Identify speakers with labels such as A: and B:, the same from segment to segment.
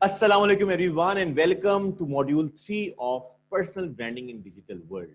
A: Assalamu alaikum everyone and welcome to module 3 of personal branding in digital world.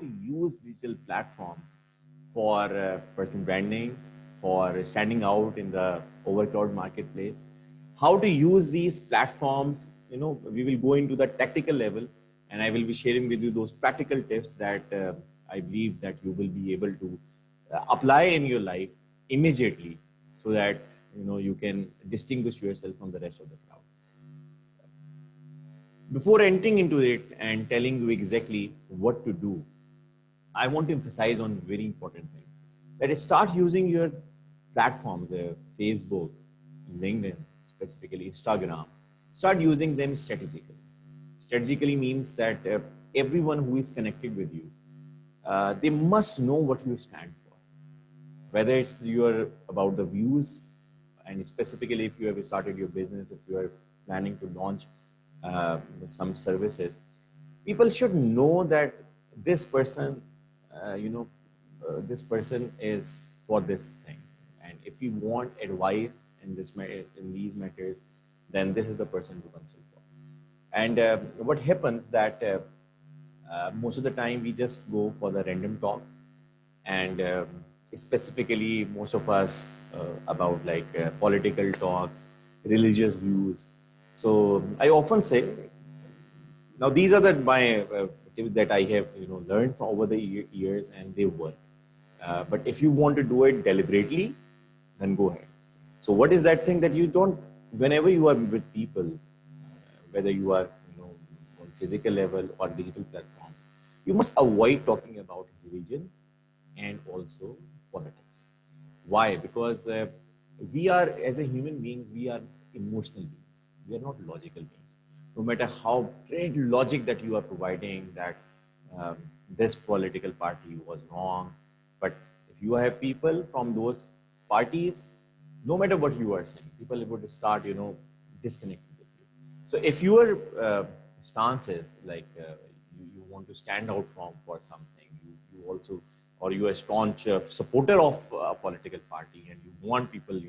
A: to use digital platforms for personal branding, for standing out in the overcrowded marketplace, how to use these platforms. We will go into the tactical level and I will be sharing with you those practical tips that I believe that you will be able to apply in your life immediately so that you can distinguish yourself from the rest of the crowd. Before entering into it and telling you exactly what to do, I want to emphasize on a very important thing. That is, start using your platforms, Facebook, LinkedIn, specifically Instagram. Start using them strategically. Strategically means that everyone who is connected with you, they must know what you stand for. Whether it's you're about the views, and specifically if you have started your business, if you are planning to launch some services, people should know that this person, this person is for this thing. And if you want advice in these matters, then this is the person to consult for. And what happens that most of the time we just go for the random talks, and specifically most of us about political talks, religious views. So I often say, now these are my tips that I have learned from over the years, and they work. But if you want to do it deliberately, then go ahead. So what is that thing that you don't, whenever you are with people, whether you are on physical level or digital platforms, you must avoid talking about religion and also politics. Why? Because we are, as a human beings, we are emotional beings. We are not logical beings. No matter how great logic that you are providing, that this political party was wrong, but if you have people from those parties, no matter what you are saying, people would start, disconnecting with you. So if your stance is you want to stand out for something, you also, or you are a staunch supporter of a political party and you want people, to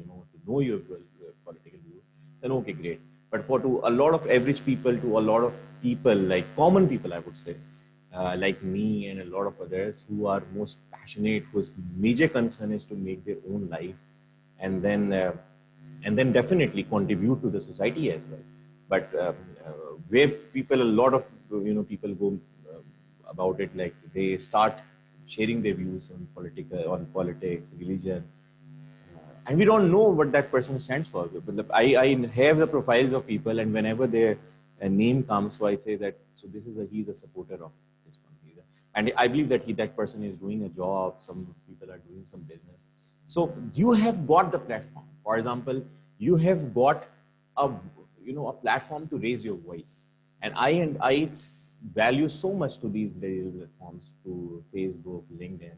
A: know your political views, then okay, great. But to a lot of average people, to a lot of people, like common people, I would say, like me and a lot of others who are most passionate, whose major concern is to make their own life and then definitely contribute to the society as well. But where people, a lot of people go about it, like they start sharing their views on politics, religion, and we don't know what that person stands for. But I have the profiles of people, and whenever their name comes, so I say that he's a supporter of this one, and I believe that that person is doing a job. Some people are doing some business. So you have got the platform. For example, you have got a platform to raise your voice. And I value so much to these digital platforms, to Facebook, LinkedIn,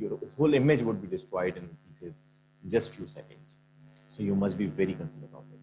A: Your whole image would be destroyed in pieces just few seconds. So you must be very concerned about it.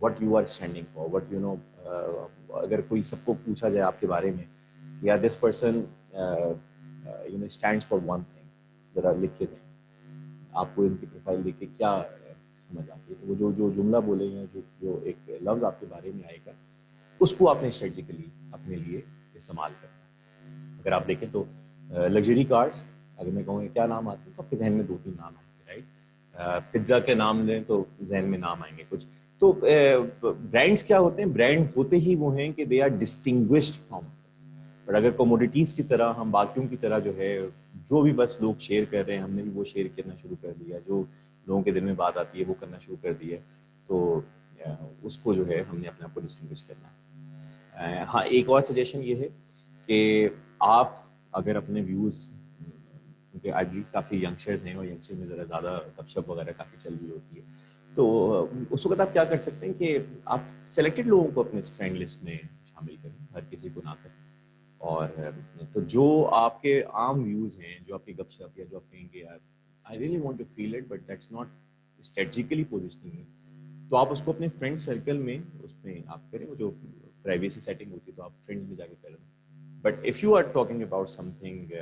A: what you are standing for, what you know. اگر کوئی سب کو پوچھا جائے آپ کے بارے میں کہ یا this person you know stands for one thing, ذرا لکھ کے دیں آپ کو ان کی پروفائل دیکھ کے کیا سمجھ آتی ہے, تو وہ جو جملہ بولے گا, جو ایک لفظ آپ کے بارے میں آئے گا, اس کو آپ نے اسٹریٹجیکلی اپنے لیے استعمال کرنا ہے. اگر آپ دیکھیں تو لگژری کارس, اگر میں کہوں گا کیا نام آتے ہیں تو آپ کے ذہن میں 2-3 نام آئیں گے, رائٹ. پزا کے نام لیں تو ذہن میں نام آئیں گے کچھ. تو برانڈس کیا ہوتے ہیں؟ برانڈ ہوتے ہی وہ ہیں کہ they are distinguished from. But اگر کوموڈیٹیز کی طرح ہم باقیوں کی طرح جو ہے جو بھی بس لوگ شیئر کر رہے ہیں ہم نے بھی وہ شیئر کرنا شروع کر دیا, جو لوگوں کے دل میں بات آتی ہے وہ کرنا شروع کر دی ہے, تو اس کو جو ہے ہم نے اپنے آپ کو ڈسٹنگوش کرنا ہے. ہاں, ایک اور سجیشن یہ ہے کہ آپ اگر اپنے ویوز, کیونکہ آئی بلیو کافی ینگسٹرز ہیں اور ینگسٹر میں ذرا زیادہ گپ شپ وغیرہ کافی چل رہی ہوتی ہے, تو اس وقت آپ کیا کر سکتے ہیں کہ آپ سلیکٹڈ لوگوں کو اپنے فرینڈ لسٹ میں شامل کریں, ہر کسی کو نہ کریں. اور تو جو آپ کے عام ویوز ہیں, جو آپ کی گپ شپ یا جو آپ کہیں گے یار I really want to feel it but that's not strategically positioning, تو آپ اس کو اپنے فرینڈ سرکل میں اس میں آپ کریں. وہ جو پرائیویسی سیٹنگ ہوتی ہے تو آپ فرینڈ میں جا کے کریں. But if you are talking about something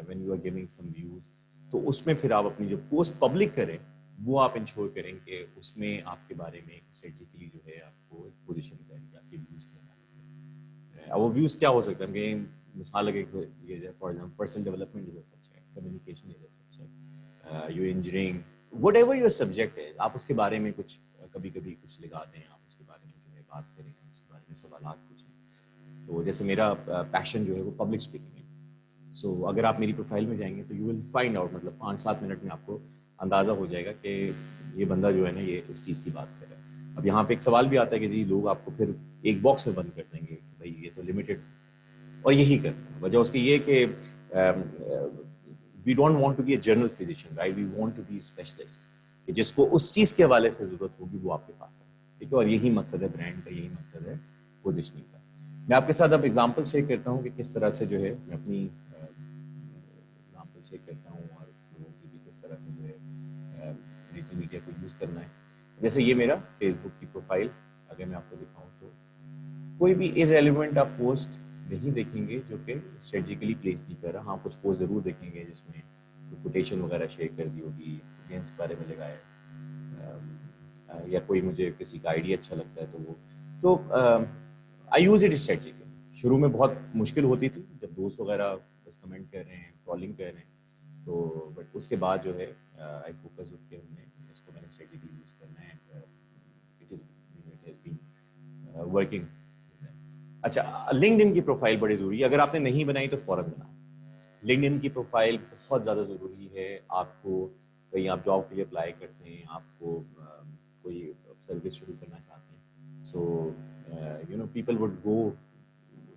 A: when you are giving some views, تو اس میں پھر آپ اپنی جو پوسٹ پبلک کریں وہ آپ انشور کریں کہ اس میں آپ کے بارے میں اسٹریٹجیکلی جو ہے آپ کو ایک پوزیشن کریں گے آپ کے ویوز کے حوالے سے. وہ ویوز کیا ہو سکتا ہے کہ مثال لگے for example personal development is a subject, communication is a subject, you engineering, what ever your subject ہے, آپ اس کے بارے میں کچھ کبھی کبھی کچھ لگا دیں, آپ اس کے بارے میں جو ہے بات کریں, اس کے بارے میں سوالات پوچھیں. تو جیسے میرا پیشن جو ہے وہ پبلک اسپیکنگ ہے, سو اگر آپ میری پروفائل میں جائیں گے تو یو ول فائنڈ آؤٹ, مطلب 5-7 منٹ میں آپ کو اندازہ ہو جائے گا کہ یہ بندہ جو ہے نا یہ اس چیز کی بات کر رہا ہے. اب یہاں پہ ایک سوال بھی آتا ہے کہ جی لوگ آپ کو پھر ایک باکس میں بند کر دیں گے کہ بھائی یہ تو لمیٹڈ, اور یہی کرنا ہے. وجہ اس کی یہ کہ we don't want to be a general physician, right, we want to be specialist, کہ جس کو اس چیز کے حوالے سے ضرورت ہوگی وہ آپ کے پاس ہے, ٹھیک ہے. اور یہی مقصد ہے برانڈ کا, یہی مقصد ہے پوزیشننگ کا. میں آپ کے ساتھ اب ایگزامپل شیئر کرتا ہوں کہ کس طرح سے جو ہے میں اپنی ایگزامپل شیئر کرتا ہوں اور لوگوں کی بھی کس طرح سے جو ہے ڈیجیٹل میڈیا کو یوز کرنا ہے. جیسے یہ میرا فیس بک کی پروفائل اگر میں آپ کو دکھاؤں تو کوئی بھی ارریلیونٹ آپ پوسٹ نہیں دیکھیں گے جو کہ اسٹریٹجیکلی پلیس نہیں کر رہا. ہاں, کچھ پوسٹ ضرور دیکھیں گے جس میں کوٹیشن وغیرہ شیئر کر دی ہوگی, گیمس کے بارے میں لگایا, یا کوئی مجھے کسی کا آئیڈیا اچھا لگتا ہے تو وہ, تو آئی یوز اٹ اسٹریٹجیکلی. شروع میں بہت مشکل ہوتی تھی جب دوست وغیرہ بس کمنٹ کر رہے ہیں, ٹرولنگ کر رہے ہیں, تو بٹ اس کے بعد جو ہے آئی فوکس کہ ہم نے اس کو میں نے اسٹریٹجیکلی یوز کرنا ہے, اٹ ہیز بین ورکنگ. اچھا, لنکڈ ان کی پروفائل بڑی ضروری ہے, اگر آپ نے نہیں بنائی تو فوراً بنائیں. لنکڈ ان کی پروفائل بہت زیادہ ضروری ہے. آپ کو کہیں آپ جاب کے لیے اپلائی کرتے ہیں, آپ کو کوئی سروس شروع کرنا چاہتے ہیں, so you know people would go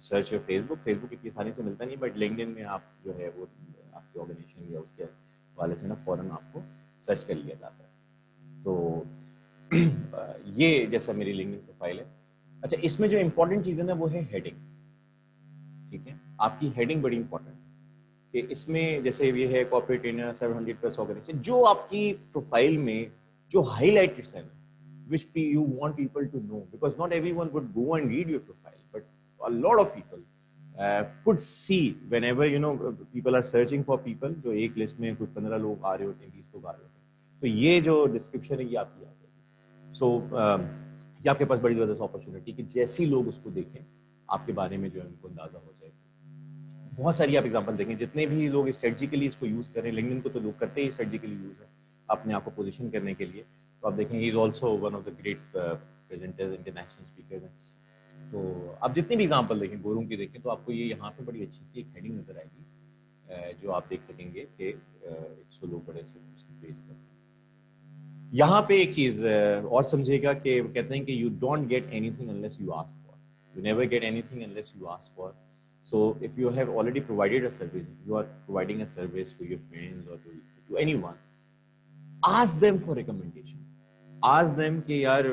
A: search your Facebook. Facebook اتنی آسانی سے ملتا نہیں, بٹ لنکڈ ان میں آپ جو ہے وہ آپ کی آرگنائزیشن یا اس کے حوالے سے نا فوراً آپ کو سرچ کر لیا جاتا ہے. تو یہ جیسا میری لنکڈ ان پروفائل ہے. اچھا, اس میں جو امپورٹنٹ چیز ہے نا وہ ہے ہیڈنگ, ٹھیک ہے. آپ کی ہیڈنگ بڑی امپورٹنٹ ہے کہ اس میں جیسے یہ ہے کارپوریٹ ٹرینر 700+ آرگنائزیشن, جو آپ کی پروفائل میں جو ہائی لائٹس ہیں which you want people to know, because not everyone would go and read your profile, but a lot of people could see whenever you know people are searching for people, جو ایک list میں کچھ 15 لوگ آ رہے ہوتے ہیں, 20 لوگ آ رہے ہوتے ہیں, تو یہ جو ڈسکرپشن ہے یہ آپ کی آ جائے گی. سو یہ آپ کے پاس بڑی زبردست اپرچونیٹی کہ جیسی لوگ اس کو دیکھیں آپ کے بارے میں جو ہے ان کو اندازہ ہو جائے. بہت ساری آپ ایگزامپل دیکھیں, جتنے بھی لوگ اسٹریٹجیکلی اس کو یوز کر رہے ہیں, لنکڈ ان کو تو لوگ کرتے ہی اسٹریٹجیکلی یوز ہے اپنے آپ کو پوزیشن کرنے کے لیے. تو آپ دیکھیں he is also one of the great presenters, international speakers ہیں. تو آپ جتنی بھی ایگزامپل دیکھیں, گوروں کی دیکھیں, تو آپ کو یہ یہاں پہ بڑی اچھی سی ایک ہیڈنگ نظر آئے گی جو آپ دیکھ سکیں گے کہ 100 لوگ بڑے سے اس کو فیس کرتے ہیں. یہاں پہ ایک چیز اور سمجھے گا کہ کہتے ہیں کہ you don't get anything unless you ask for, you never get anything unless you ask for. So if you have already provided a service, if you are providing a service to your friends or to anyone, ask them for recommendation. Ask them کہ یار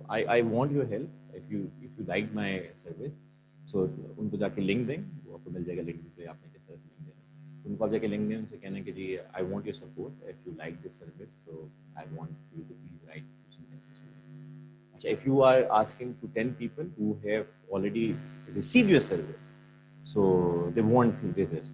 A: I want your help if you like my service. So ان کو جا کے link دیں, وہ آپ کو مل جائے گا لنک پہ آپ نے کس طرح سے لنک دینا. ان کو آپ جا کے لنک دیں, ان سے کہنا ہے کہ جی I want your support if you like this service, so I want you to please write some sentences to me. if you are asking to 10 people who have already received your service, so they won't resist.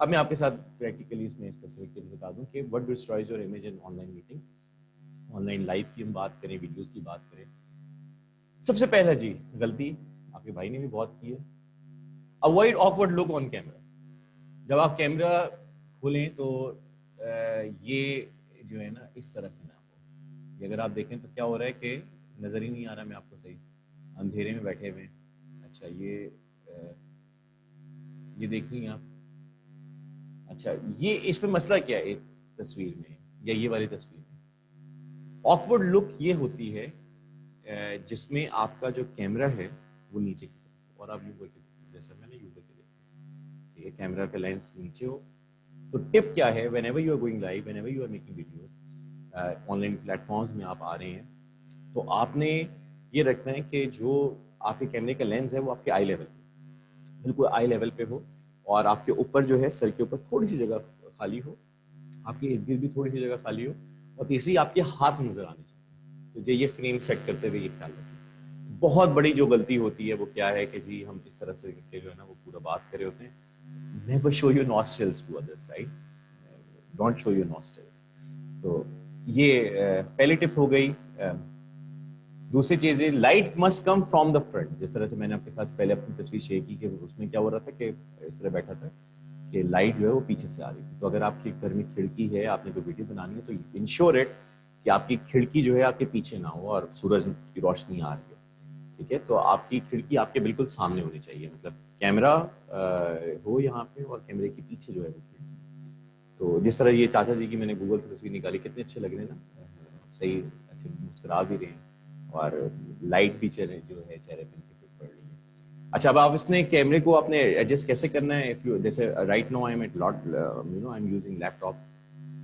A: اب میں آپ کے ساتھ practically اس میں specifically بتا دوں کہ what destroys your image in on line meetings. On line life کی ہم بات کریں, ویڈیوز کی بات کریں, سب سے پہلا جی غلطی آپ کے بھائی نے بھی بہت کی ہے, avoid awkward look on camera. جب آپ کیمرا کھولیں تو یہ جو ہے نا اس طرح سے نہ ہو. اگر آپ دیکھیں تو کیا ہو رہا ہے کہ نظر ہی نہیں آ رہا میں آپ کو صحیح, اندھیرے میں بیٹھے ہوئے. اچھا یہ دیکھ رہی ہیں آپ. اچھا یہ اس پہ مسئلہ کیا ہے ایک تصویر میں یا یہ والی تصویر میں؟ آکورڈ لک یہ ہوتی ہے جس میں آپ کا جو کیمرہ ہے وہ نیچے کی طرف اور آپ یوں کر کے جیسا میں نے یوں کر کے دیکھا یہ کیمرہ کا لینس نیچے ہو. تو ٹپ کیا ہے, whenever you are going live, whenever you are making videos online platforms میں آپ آ رہے ہیں, تو آپ نے یہ رکھنا ہے کہ جو آپ کے کیمرے کا لینس ہے وہ آپ کے آئی لیول پہ, بالکل آئی لیول پہ ہو, اور آپ کے اوپر جو ہے سر کے اوپر تھوڑی سی جگہ خالی ہو, آپ کے ارد گرد بھی تھوڑی سی جگہ خالی ہو, اور تیسری آپ کے ہاتھ نظر آنے چاہیے. تو یہ فریم سیٹ کرتے ہوئے یہ خیال رکھیں. بہت بڑی جو غلطی ہوتی ہے وہ کیا ہے کہ جی ہم اس طرح سے جو ہے نا وہ پورا بات کر رہے ہوتے ہیں. Never show your nostrils to others, right? Don't show your nostrils. تو یہ پہلی ٹپ ہو گئی. دوسری چیز ہے light must come from the front. جس طرح سے میں نے آپ کے ساتھ پہلے اپنی تصویر شیئر کی کہ اس میں کیا ہو رہا تھا کہ اس طرح بیٹھا تھا کہ لائٹ جو ہے وہ پیچھے سے آ رہی تھی. تو اگر آپ کے گھر میں کھڑکی ہے, آپ نے کوئی ویڈیو بنانی ہے, تو انشور اٹ کہ آپ کی کھڑکی جو ہے آپ کے پیچھے نہ ہو اور سورج کی روشنی آ رہی ہو. ٹھیک ہے, تو آپ کی کھڑکی آپ کے بالکل سامنے ہونی چاہیے, مطلب کیمرہ ہو یہاں پہ اور کیمرے کے پیچھے جو ہے وہ کھڑکی. تو جس طرح یہ چاچا جی کی میں نے گوگل سے تصویر نکالی, کتنے اچھے لگ رہے ہیں نا, صحیح اچھے مسکرا بھی رہے ہیں, اور لائٹ بھی چہرے جو ہے چہرے پہ پڑ رہی ہے. اچھا اب آپ اس نے کیمرے کو آپ نے ایڈجسٹ کیسے کرنا ہے. جیسے right now I am at lot I am using laptop,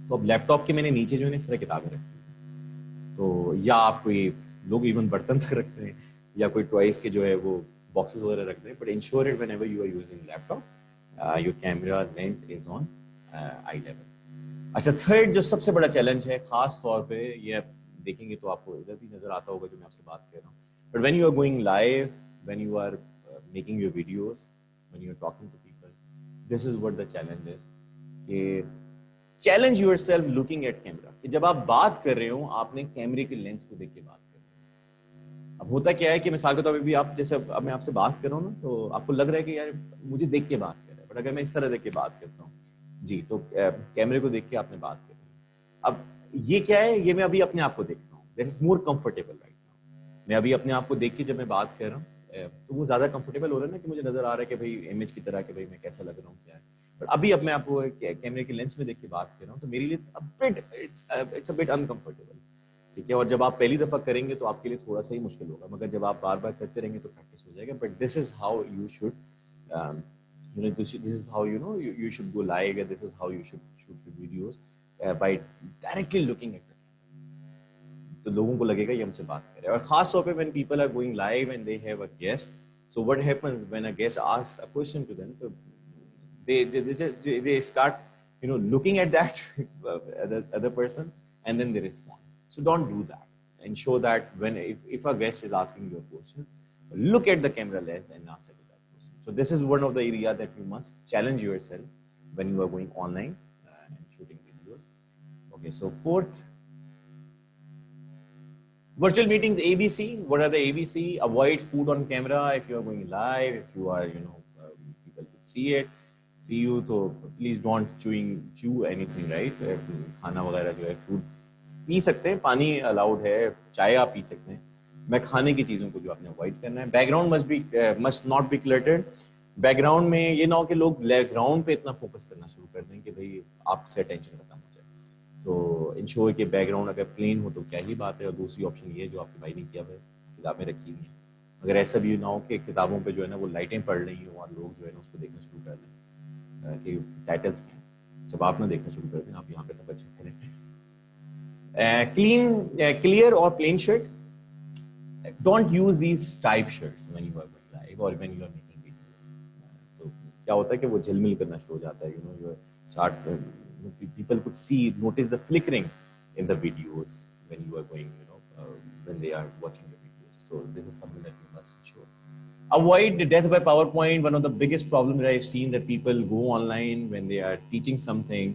A: تو اب لیپ ٹاپ کے میں نے نیچے جو ہے اس طرح کتابیں رکھی, تو یا آپ کوئی لوگ ایون برتن تک رکھتے ہیں یا کوئی ٹوائز کے جو ہے وہ باکسز وغیرہ رکھتے ہیں, but ensure it whenever you are using laptop your camera lens is on eye level. اچھا تھرڈ جو سب سے بڑا چیلنج ہے, خاص طور پہ یہ دیکھیں گے تو آپ کو ادھر بھی نظر آتا ہوگا جو میں آپ سے بات کر رہا ہوں, but when you are going live, when you are making your videos, when you are talking to people, this is what the challenge is کہ challenge yourself looking at camera. کہ جب آپ بات کر رہے ہوں آپ نے کیمرے کے لینس کو دیکھ کے بات کریں. اب ہوتا کیا ہے کہ مثال کے طور پہ بھی آپ جیسے اب میں آپ سے بات کر رہا ہوں نا, تو آپ کو لگ رہا ہے کہ یار مجھے دیکھ کے بات کر رہا ہے, بٹ اگر میں اس طرح دیکھ کے بات کرتا ہوں جی تو کیمرے کو دیکھ کے آپ نے بات کری. اب یہ کیا ہے, یہ میں ابھی اپنے آپ کو دیکھ رہا ہوں, that is more comfortable right now. میں ابھی اپنے آپ کو دیکھ کے جب میں بات کر رہا ہوں تو وہ زیادہ کمفرٹیبل ہو رہا ہے نا, کہ مجھے نظر آ رہا ہے کہ بھائی امیج کی طرح کہ بھائی میں کیسا لگ رہا ہوں کیا ہے. بٹ ابھی اب میں آپ کو کیمرے کے لینس میں دیکھ کے بات کر رہا ہوں تو میرے لیے اٹس اے بٹ انکمفرٹیبل. ٹھیک ہے, اور جب آپ پہلی دفعہ کریں گے تو آپ کے لیے تھوڑا سا ہی مشکل ہوگا, مگر جب آپ بار بار کرتے رہیں گے تو پریکٹس ہو جائے گا. But this is how you should this is how you should go live, and this is how you should shoot your videos by directly looking at the camera. تو لوگوں کو لگے گا یہ ہم سے بات کرے. اور خاص طور پہ when people are going live and they have a guest, so what happens when a guest asks a question to them, so they start looking at that other person and then they respond. So don't do that. Ensure that if a guest is asking you a question, look at the camera lens and answer to that question. So this is one of the area that you must challenge yourself when you are going online and shooting videos. Okay, so fourth, virtual meetings ABC. What are the ABC? Avoid food on camera if you are going live. If you are, people could see you. So please don't chew anything, right? کھانا وغیرہ جو ہے food پی سکتے ہیں, پانی allowed ہے, چائے آپ پی سکتے ہیں, میں کھانے کی چیزوں کو جو آپ نے اوائڈ کرنا ہے. Background must not be cluttered. Background میں یہ نہ ہو کہ لوگ بیک گراؤنڈ پہ اتنا فوکس کرنا شروع کر دیں کہ بھائی آپ سے اٹینشن ختم ہو جائے. تو انشور کہ بیک گراؤنڈ اگر پلین ہو تو کیا ہی بات ہے. اور دوسری آپشن یہ ہے جو آپ کے بھائی نے کیا ہے, کتابیں رکھی ہوئی ہیں. اگر ایسا بھی نہ ہو کہ کتابوں پہ جو ہے نا وہ لائٹیں پڑ رہی ہوں اور لوگ جو ہے نا اس کو دیکھنا شروع کر دیں کہ ٹائٹلس کیا ہیں, جب آپ نہ دیکھنا شروع کر دیں آپ یہاں پہ توجہ کریں. Clear or plain shirt. Don't use these type shirts when you are going live or when you are making videos. تو کیا ہوتا ہے کہ وہ جھلمل کرنا شروع ہو جاتا ہے. Your chart, people could notice the flickering in the videos when you are going, when they are watching the videos. So this is something that you must ensure. Avoid the death by PowerPoint. One of the biggest problems that I've seen that people go online when they are teaching something.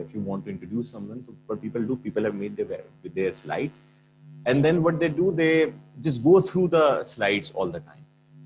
A: if you want to introduce someone, so what people do, people have made their slides, and then what they do, they just go through the slides all the time.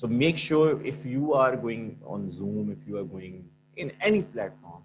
A: So make sure if you are going on Zoom, if you are going in any platform,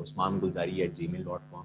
A: usmangulzari@gmail.com।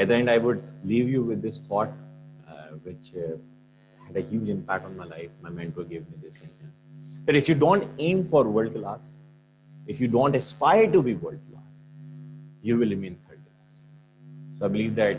A: At the end, I would leave you with this thought, which had a huge impact on my life. My mentor gave me this sentence: that if you don't aim for world class, if you don't aspire to be world class, you will remain third class. So I believe that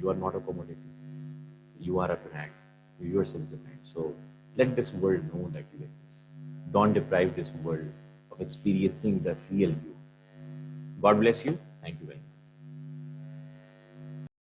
A: You are not a commodity. You are a brand. You yourself is a brand. So let this world know that you exist. Don't deprive this world of experiencing the real you. God bless you. Thank you very much.